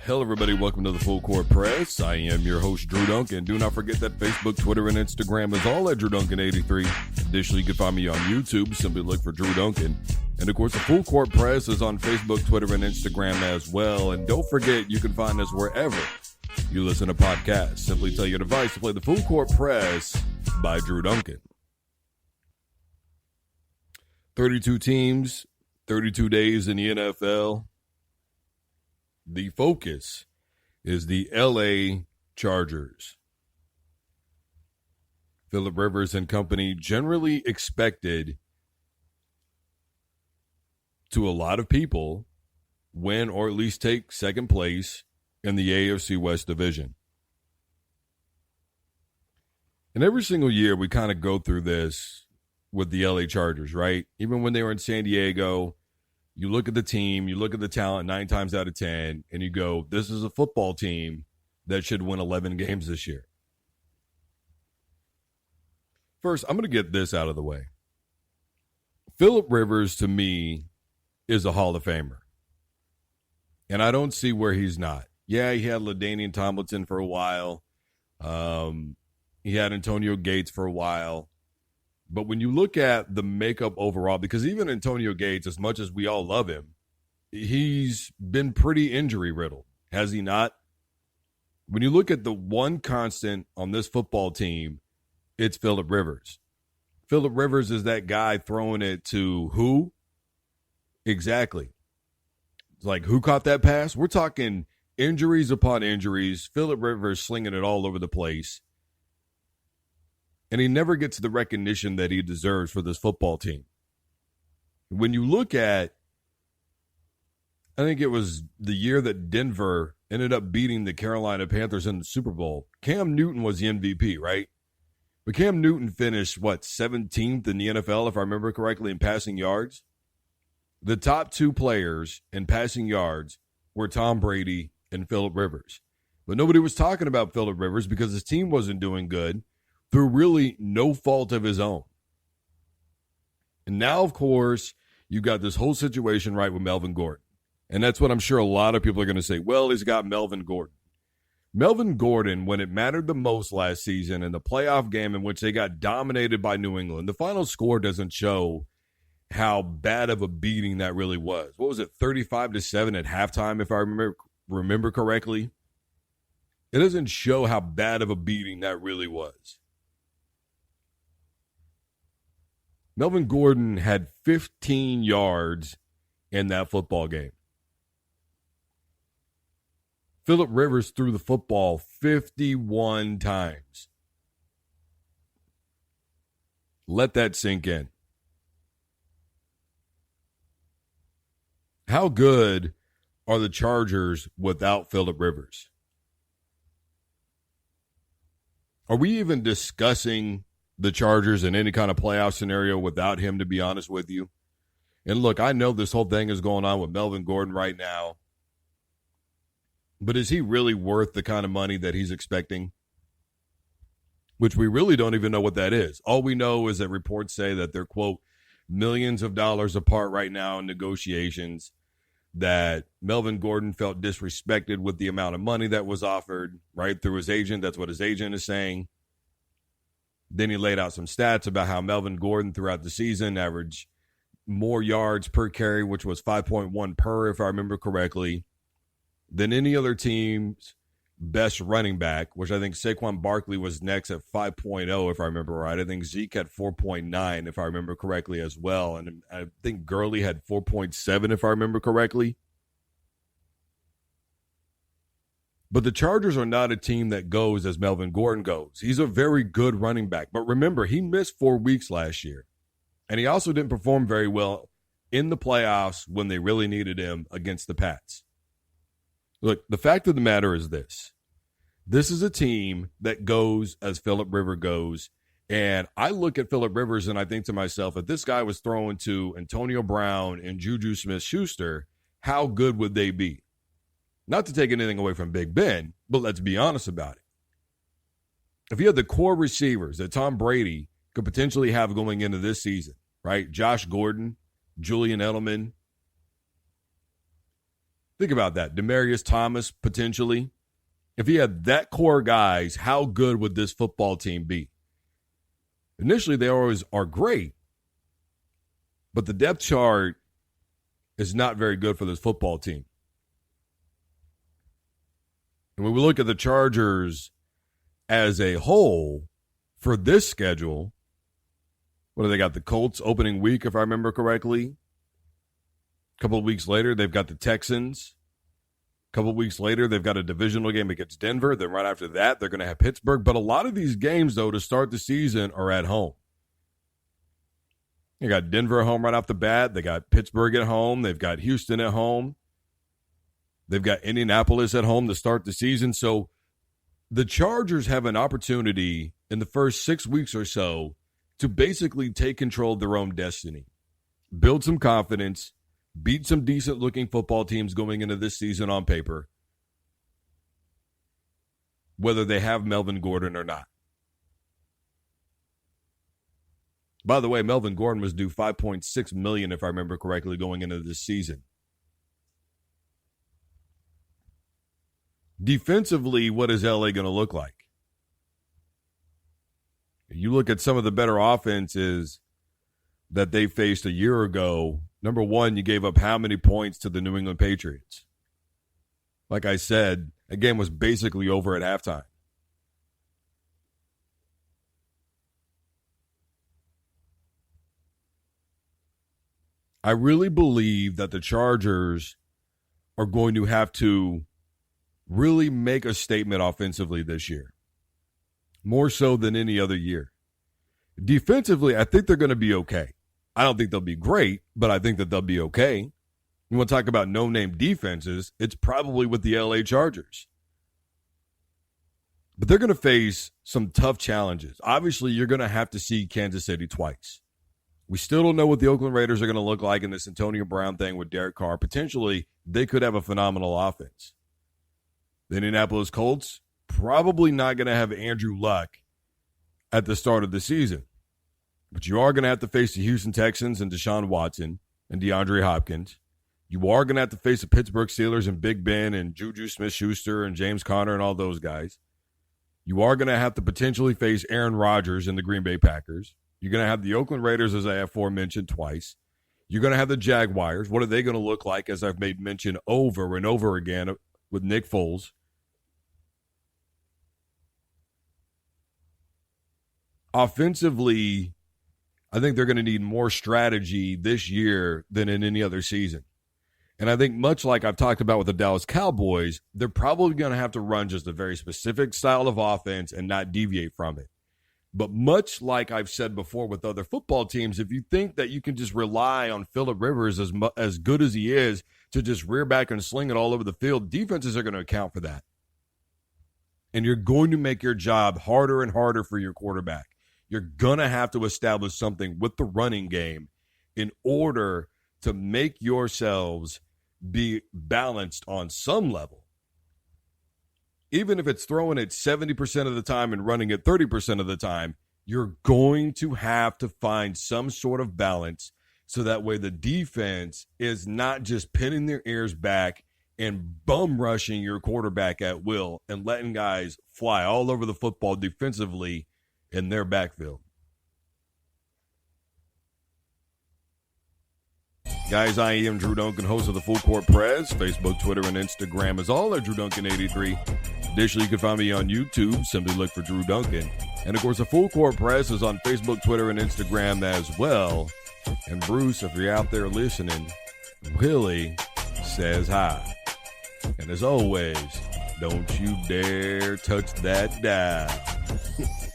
Hello, everybody. Welcome to the Full Court Press. I am your host, Drew Duncan. Do not forget that Facebook, Twitter, and Instagram is all at Drew Duncan83. Additionally, you can find me on YouTube. Simply look for Drew Duncan. And, of course, the Full Court Press is on Facebook, Twitter, and Instagram as well. And don't forget, you can find us wherever you listen to podcasts. Simply tell your device to play the Full Court Press by Drew Duncan. 32 teams, 32 days in the NFL. The focus is the LA Chargers. Phillip Rivers and company generally expected to a lot of people win or at least take second place in the AFC West division. And every single year we kind of go through this with the LA Chargers, right? Even when they were in San Diego, you look at the team, you look at the talent 9 times out of 10, and you go, this is a football team that should win 11 games this year. First, I'm going to get this out of the way. Phillip Rivers, to me, is a Hall of Famer. And I don't see where he's not. Yeah, he had LaDainian Tomlinson for a while. He had Antonio Gates for a while. But when you look at the makeup overall, because even Antonio Gates, as much as we all love him, he's been pretty injury-riddled, has he not? When you look at the one constant on this football team, it's Phillip Rivers. Phillip Rivers is that guy throwing it to who? Exactly. It's like, who caught that pass? We're talking injuries upon injuries. Phillip Rivers slinging it all over the place. And he never gets the recognition that he deserves for this football team. When you look at, I think it was the year that Denver ended up beating the Carolina Panthers in the Super Bowl, Cam Newton was the MVP, right? But Cam Newton finished, 17th in the NFL, if I remember correctly, in passing yards? The top 2 players in passing yards were Tom Brady and Phillip Rivers. But nobody was talking about Phillip Rivers because his team wasn't doing good, through really no fault of his own. And now, of course, you got this whole situation right with Melvin Gordon. And that's what I'm sure a lot of people are going to say. Well, he's got Melvin Gordon. Melvin Gordon, when it mattered the most last season in the playoff game in which they got dominated by New England, the final score doesn't show how bad of a beating that really was. What was it, 35-7 at halftime, if I remember correctly? It doesn't show how bad of a beating that really was. Melvin Gordon had 15 yards in that football game. Phillip Rivers threw the football 51 times. Let that sink in. How good are the Chargers without Phillip Rivers? Are we even discussing the Chargers in any kind of playoff scenario without him, to be honest with you? And look, I know this whole thing is going on with Melvin Gordon right now, but is he really worth the kind of money that he's expecting? Which we really don't even know what that is. All we know is that reports say that they're, quote, millions of dollars apart right now in negotiations, that Melvin Gordon felt disrespected with the amount of money that was offered, right, through his agent. That's what his agent is saying. Then he laid out some stats about how Melvin Gordon throughout the season averaged more yards per carry, which was 5.1 per, if I remember correctly, than any other team's best running back, which I think Saquon Barkley was next at 5.0, if I remember right. I think Zeke had 4.9, if I remember correctly as well. And I think Gurley had 4.7, if I remember correctly. But the Chargers are not a team that goes as Melvin Gordon goes. He's a very good running back. But remember, he missed 4 weeks last year. And he also didn't perform very well in the playoffs when they really needed him against the Pats. Look, the fact of the matter is this. This is a team that goes as Phillip Rivers goes. And I look at Phillip Rivers and I think to myself, if this guy was throwing to Antonio Brown and Juju Smith-Schuster, how good would they be? Not to take anything away from Big Ben, but let's be honest about it. If you had the core receivers that Tom Brady could potentially have going into this season, right? Josh Gordon, Julian Edelman, Think about that. Demaryius Thomas, potentially. If he had that core guys, how good would this football team be? Initially, they always are great. But the depth chart is not very good for this football team. And when we look at the Chargers as a whole for this schedule, what do they got? The Colts opening week, if I remember correctly. A couple of weeks later, they've got the Texans. A couple of weeks later, they've got a divisional game against Denver. Then right after that, they're going to have Pittsburgh. But a lot of these games, though, to start the season are at home. You got Denver at home right off the bat. They got Pittsburgh at home. They've got Houston at home. They've got Indianapolis at home to start the season. So the Chargers have an opportunity in the first 6 weeks or so to basically take control of their own destiny, build some confidence, beat some decent-looking football teams going into this season on paper, whether they have Melvin Gordon or not. By the way, Melvin Gordon was due $5.6 million, if I remember correctly, going into this season. Defensively, what is LA going to look like? You look at some of the better offenses that they faced a year ago. Number one, you gave up how many points to the New England Patriots? Like I said, the game was basically over at halftime. I really believe that the Chargers are going to have to really make a statement offensively this year, more so than any other year. Defensively, I think they're going to be okay. I don't think they'll be great, but I think that they'll be okay. You want to talk about no-name defenses, it's probably with the LA Chargers. But they're going to face some tough challenges. Obviously, you're going to have to see Kansas City twice. We still don't know what the Oakland Raiders are going to look like in this Antonio Brown thing with Derek Carr. Potentially, they could have a phenomenal offense. The Indianapolis Colts, probably not going to have Andrew Luck at the start of the season. But you are going to have to face the Houston Texans and Deshaun Watson and DeAndre Hopkins. You are going to have to face the Pittsburgh Steelers and Big Ben and Juju Smith-Schuster and James Conner and all those guys. You are going to have to potentially face Aaron Rodgers and the Green Bay Packers. You're going to have the Oakland Raiders, as I aforementioned twice. You're going to have the Jaguars. What are they going to look like, as I've made mention over and over again with Nick Foles? Offensively, I think they're going to need more strategy this year than in any other season. And I think much like I've talked about with the Dallas Cowboys, they're probably going to have to run just a very specific style of offense and not deviate from it. But much like I've said before with other football teams, if you think that you can just rely on Phillip Rivers as good as he is to just rear back and sling it all over the field, defenses are going to account for that. And you're going to make your job harder and harder for your quarterback. You're going to have to establish something with the running game in order to make yourselves be balanced on some level. Even if it's throwing it 70% of the time and running it 30% of the time, you're going to have to find some sort of balance so that way the defense is not just pinning their ears back and bum rushing your quarterback at will and letting guys fly all over the football defensively in their backfield. Guys, I am Drew Duncan, host of the Full Court Press. Facebook, Twitter, and Instagram is all at Drew Duncan 83. Additionally, you can find me on YouTube. Simply look for Drew Duncan. And, of course, the Full Court Press is on Facebook, Twitter, and Instagram as well. And, Bruce, if you're out there listening, Willie says hi. And, as always, don't you dare touch that dial.